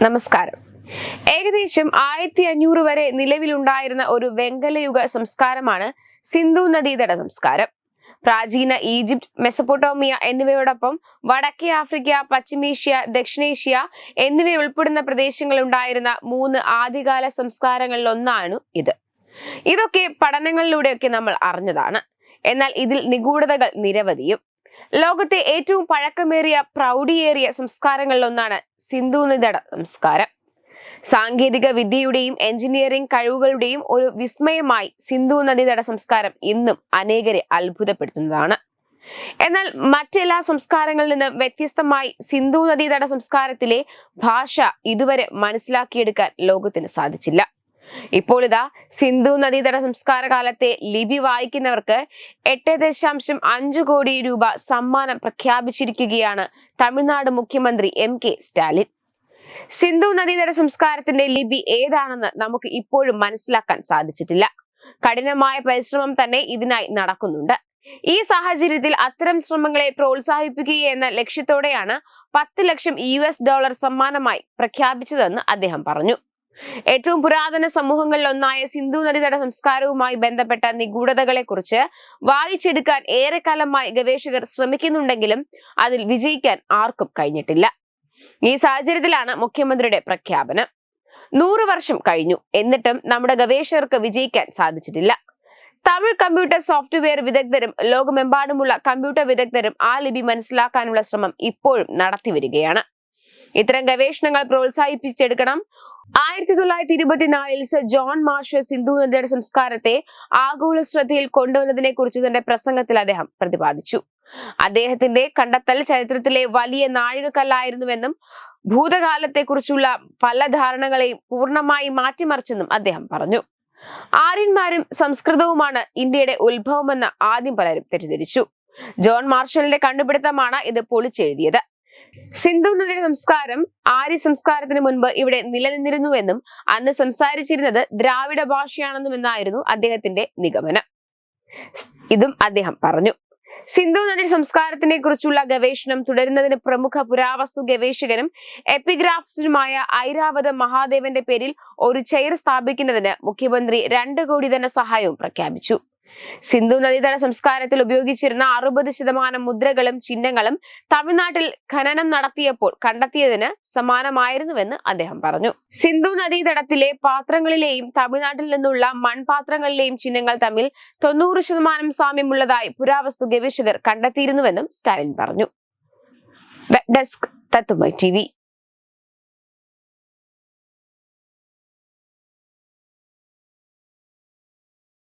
നമസ്കാരം. ഏകദേശം 1500 വരെ നിലവിലുണ്ടായിരുന്ന ഒരു വെങ്കലയുഗ സംസ്കാരമാണ് സിന്ധു നദീതട സംസ്കാരം. പ്രാചീന ഈജിപ്ത്, മെസപ്പൊട്ടോമിയ എന്നിവയോടൊപ്പം വടക്കേ ആഫ്രിക്ക, പശ്ചിമേഷ്യ, ദക്ഷിണേഷ്യ എന്നിവയുൾപ്പെടുന്ന പ്രദേശങ്ങളുണ്ടായിരുന്ന 3 ആദ്യകാല സംസ്കാരങ്ങളിലൊന്നാണ് ഇത്. ഇതൊക്കെ പഠനങ്ങളിലൂടെയൊക്കെ നമ്മൾ അറിഞ്ഞതാണ്. എന്നാൽ ഇതിൽ നിഗൂഢതകൾ നിരവധിയും. ലോകത്തെ ഏറ്റവും പഴക്കമേറിയ പ്രൗഢിയേറിയ സംസ്കാരങ്ങളിലൊന്നാണ് സിന്ധു നദീതട സംസ്കാരം. സാങ്കേതിക വിദ്യയുടെയും എഞ്ചിനീയറിംഗ് കഴിവുകളുടെയും ഒരു വിസ്മയമായി സിന്ധു നദീതട സംസ്കാരം ഇന്നും അനേകരെ അത്ഭുതപ്പെടുത്തുന്നതാണ്. എന്നാൽ മറ്റെല്ലാ സംസ്കാരങ്ങളിൽ നിന്നും വ്യത്യസ്തമായി സിന്ധു നദീതട സംസ്കാരത്തിലെ ഭാഷ ഇതുവരെ മനസ്സിലാക്കിയെടുക്കാൻ ലോകത്തിന് സാധിച്ചില്ല. ഇപ്പോൾ ഇതാ സിന്ധു നദീതട സംസ്കാര കാലത്തെ ലിപി വായിക്കുന്നവർക്ക് 8.5 കോടി രൂപ സമ്മാനം പ്രഖ്യാപിച്ചിരിക്കുകയാണ് തമിഴ്നാട് മുഖ്യമന്ത്രി MK സ്റ്റാലിൻ. സിന്ധു നദീതട സംസ്കാരത്തിന്റെ ലിപി ഏതാണെന്ന് നമുക്ക് ഇപ്പോഴും മനസ്സിലാക്കാൻ സാധിച്ചിട്ടില്ല. കഠിനമായ പരിശ്രമം തന്നെ ഇതിനായി നടക്കുന്നുണ്ട്. ഈ സാഹചര്യത്തിൽ അത്തരം ശ്രമങ്ങളെ പ്രോത്സാഹിപ്പിക്കുകയെന്ന ലക്ഷ്യത്തോടെയാണ് $10 ലക്ഷം സമ്മാനമായി പ്രഖ്യാപിച്ചതെന്ന് അദ്ദേഹം പറഞ്ഞു. ഏറ്റവും പുരാതന സമൂഹങ്ങളിലൊന്നായ സിന്ധു നദീതട സംസ്കാരവുമായി ബന്ധപ്പെട്ട നിഗൂഢതകളെ കുറിച്ച് വായിച്ചെടുക്കാൻ ഏറെക്കാലമായി ഗവേഷകർ ശ്രമിക്കുന്നുണ്ടെങ്കിലും അതിൽ വിജയിക്കാൻ ആർക്കും കഴിഞ്ഞിട്ടില്ല. ഈ സാഹചര്യത്തിലാണ് മുഖ്യമന്ത്രിയുടെ പ്രഖ്യാപനം. 100 വർഷം കഴിഞ്ഞു, എന്നിട്ടും നമ്മുടെ ഗവേഷകർക്ക് വിജയിക്കാൻ സാധിച്ചിട്ടില്ല. തമിഴ് കമ്പ്യൂട്ടർ സോഫ്റ്റ്വെയർ വിദഗ്ധരും ലോകമെമ്പാടുമുള്ള കമ്പ്യൂട്ടർ വിദഗ്ധരും ആ ലിപി മനസ്സിലാക്കാനുള്ള ശ്രമം ഇപ്പോഴും നടത്തിവരികയാണ്. ഇത്തരം ഗവേഷണങ്ങൾ പ്രോത്സാഹിപ്പിച്ചെടുക്കണം. 1924 സർ ജോൺ മാർഷൽ സിന്ധു നദിയുടെ സംസ്കാരത്തെ ആഗോള ശ്രദ്ധയിൽ കൊണ്ടുവന്നതിനെ കുറിച്ച് തന്റെ പ്രസംഗത്തിൽ അദ്ദേഹം പ്രതിപാദിച്ചു. അദ്ദേഹത്തിന്റെ കണ്ടെത്തൽ ചരിത്രത്തിലെ വലിയ നാഴികക്കല്ലായിരുന്നുവെന്നും ഭൂതകാലത്തെക്കുറിച്ചുള്ള പല ധാരണകളെയും പൂർണ്ണമായി മാറ്റിമറിച്ചെന്നും അദ്ദേഹം പറഞ്ഞു. ആര്യന്മാരും സംസ്കൃതവുമാണ് ഇന്ത്യയുടെ ഉത്ഭവമെന്ന് ആദ്യം പലരും തെറ്റിദ്ധരിച്ചു. ജോൺ മാർഷലിന്റെ കണ്ടുപിടുത്തമാണ് ഇത് പൊളിച്ചെഴുതിയത്. സിന്ധു നദിയുടെ സംസ്കാരം ആര്യ സംസ്കാരത്തിന് മുൻപ് ഇവിടെ നിലനിന്നിരുന്നുവെന്നും അന്ന് സംസാരിച്ചിരുന്നത് ദ്രാവിഡ ഭാഷയാണെന്നുമെന്നായിരുന്നു അദ്ദേഹത്തിന്റെ നിഗമനം. ഇതും അദ്ദേഹം പറഞ്ഞു. സിന്ധു നദി സംസ്കാരത്തിനെ കുറിച്ചുള്ള ഗവേഷണം തുടരുന്നതിന് പ്രമുഖ പുരാവസ്തു ഗവേഷകനും എപ്പിഗ്രാഫിസ്റ്റുമായ ഐരാവത മഹാദേവന്റെ പേരിൽ ഒരു ചെയർ സ്ഥാപിക്കുന്നതിന് മുഖ്യമന്ത്രി 2 കോടി ധനസഹായവും പ്രഖ്യാപിച്ചു. സിന്ധു നദീതട സംസ്കാരത്തിൽ ഉപയോഗിച്ചിരുന്ന 60% മുദ്രകളും ചിഹ്നങ്ങളും തമിഴ്നാട്ടിൽ ഖനനം നടത്തിയപ്പോൾ കണ്ടെത്തിയതിന് സമാനമായിരുന്നുവെന്ന് അദ്ദേഹം പറഞ്ഞു. സിന്ധു നദീതടത്തിലെ പാത്രങ്ങളിലെയും തമിഴ്നാട്ടിൽ നിന്നുള്ള മൺപാത്രങ്ങളിലെയും ചിഹ്നങ്ങൾ തമ്മിൽ 90% സാമ്യമുള്ളതായി പുരാവസ്തു ഗവേഷകർ കണ്ടെത്തിയിരുന്നുവെന്നും സ്റ്റാലിൻ പറഞ്ഞു. Web desk Thathumai TV.